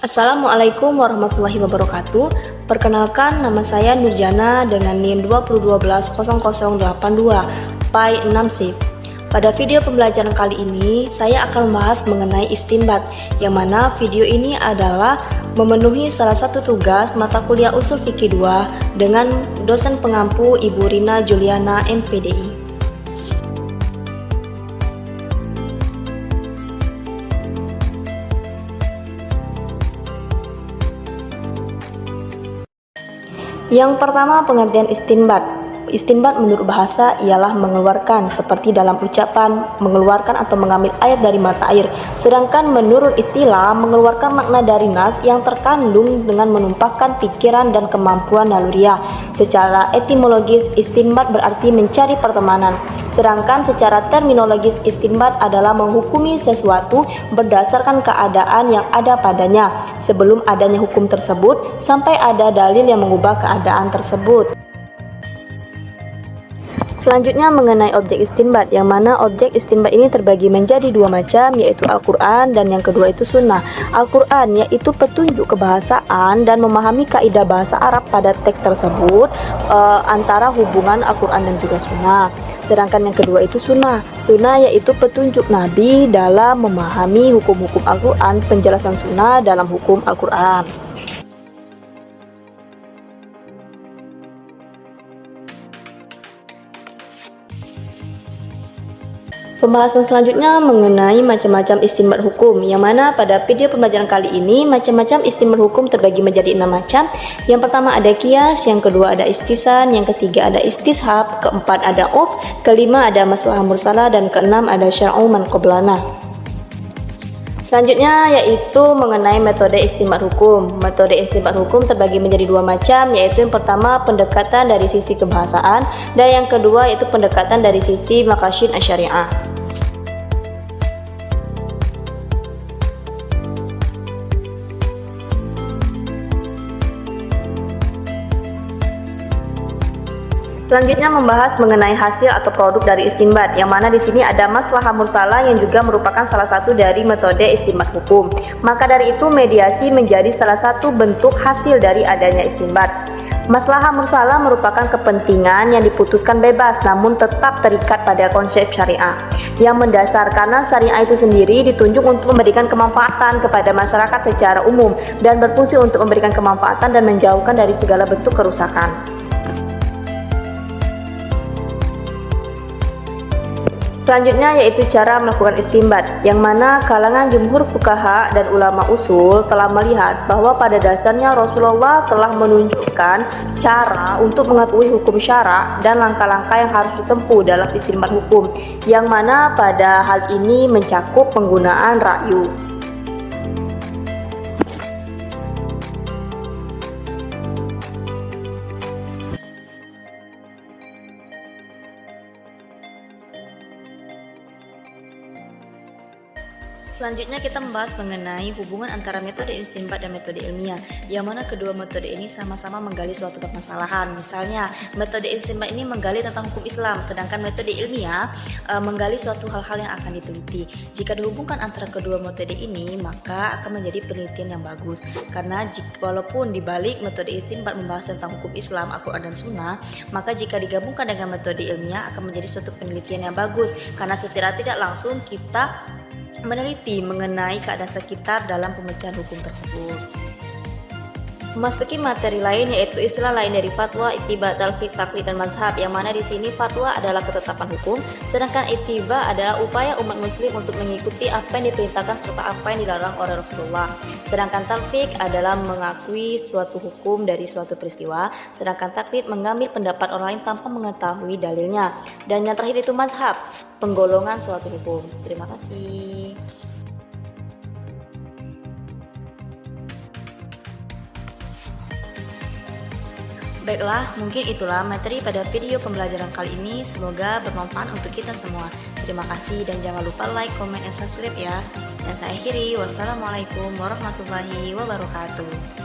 Assalamualaikum warahmatullahi wabarakatuh. Perkenalkan, nama saya Nurjana dengan NIM 20120082 PAI 6 SIP. Pada video pembelajaran kali ini, saya akan membahas mengenai istinbat, yang mana video ini adalah memenuhi salah satu tugas mata kuliah Ushul Fikih 2 dengan dosen pengampu Ibu Rina Juliana MPDI. Yang pertama, pengertian istinbat. Istinbat menurut bahasa ialah mengeluarkan, seperti dalam ucapan mengeluarkan atau mengambil air dari mata air. Sedangkan menurut istilah, mengeluarkan makna dari nas yang terkandung dengan menumpahkan pikiran dan kemampuan naluriah. Secara etimologis, istinbat berarti mencari pertemanan. Sedangkan secara terminologis, istinbat adalah menghukumi sesuatu berdasarkan keadaan yang ada padanya sebelum adanya hukum tersebut sampai ada dalil yang mengubah keadaan tersebut. Selanjutnya mengenai objek istinbat, yang mana objek istinbat ini terbagi menjadi dua macam, yaitu Al-Quran dan yang kedua itu Sunnah. Al-Quran yaitu petunjuk kebahasaan dan memahami kaidah bahasa Arab pada teks tersebut, antara hubungan Al-Quran dan juga Sunnah. Sedangkan yang kedua itu Sunnah. Sunnah yaitu petunjuk Nabi dalam memahami hukum-hukum Al-Quran, penjelasan Sunnah dalam hukum Al-Quran. Pembahasan selanjutnya mengenai macam-macam istinbat hukum, yang mana pada video pembelajaran kali ini macam-macam istinbat hukum terbagi menjadi 6 macam. Yang pertama ada qiyas, yang kedua ada istisan, yang ketiga ada istishab, keempat ada kelima ada maslahah mursalah, dan keenam ada syar'u man qablana. Selanjutnya yaitu mengenai metode istinbat hukum. Metode istinbat hukum terbagi menjadi dua macam, yaitu yang pertama pendekatan dari sisi kebahasaan dan yang kedua yaitu pendekatan dari sisi maqasid asy-syari'ah. Selanjutnya membahas mengenai hasil atau produk dari istinbat, yang mana di sini ada maslahah mursalah yang juga merupakan salah satu dari metode istinbat hukum. Maka dari itu mediasi menjadi salah satu bentuk hasil dari adanya istinbat. Maslahah mursalah merupakan kepentingan yang diputuskan bebas namun tetap terikat pada konsep syariah yang mendasar, karena syariah itu sendiri ditunjuk untuk memberikan kemanfaatan kepada masyarakat secara umum dan berfungsi untuk memberikan kemanfaatan dan menjauhkan dari segala bentuk kerusakan. Selanjutnya yaitu cara melakukan istinbat, yang mana kalangan jumhur fuqaha dan ulama usul telah melihat bahwa pada dasarnya Rasulullah telah menunjukkan cara untuk mengetahui hukum syara dan langkah-langkah yang harus ditempuh dalam istinbat hukum, yang mana pada hal ini mencakup penggunaan ra'yu. Selanjutnya kita membahas mengenai hubungan antara metode istinbat dan metode ilmiah, yang mana kedua metode ini sama-sama menggali suatu permasalahan. Misalnya, metode istinbat ini menggali tentang hukum Islam, sedangkan metode ilmiah menggali suatu hal-hal yang akan diteliti. Jika dihubungkan antara kedua metode ini, maka akan menjadi penelitian yang bagus. Karena walaupun dibalik metode istinbat membahas tentang hukum Islam, Al-Quran dan Sunnah, maka jika digabungkan dengan metode ilmiah akan menjadi suatu penelitian yang bagus, karena secara tidak langsung kita meneliti mengenai keadaan sekitar dalam pemecahan hukum tersebut. Memasuki materi lain, yaitu istilah lain dari fatwa, ittiba, talfiq, taklid, dan mazhab, yang mana di sini fatwa adalah ketetapan hukum, sedangkan ittiba adalah upaya umat muslim untuk mengikuti apa yang diperintahkan serta apa yang dilarang oleh Rasulullah. Sedangkan talfiq adalah mengakui suatu hukum dari suatu peristiwa, sedangkan taklid mengambil pendapat orang lain tanpa mengetahui dalilnya. Dan yang terakhir itu mazhab, penggolongan suatu hukum. Terima kasih. Baiklah, mungkin itulah materi pada video pembelajaran kali ini. Semoga bermanfaat untuk kita semua. Terima kasih dan jangan lupa like, comment, dan subscribe ya. Dan saya akhiri, wassalamualaikum warahmatullahi wabarakatuh.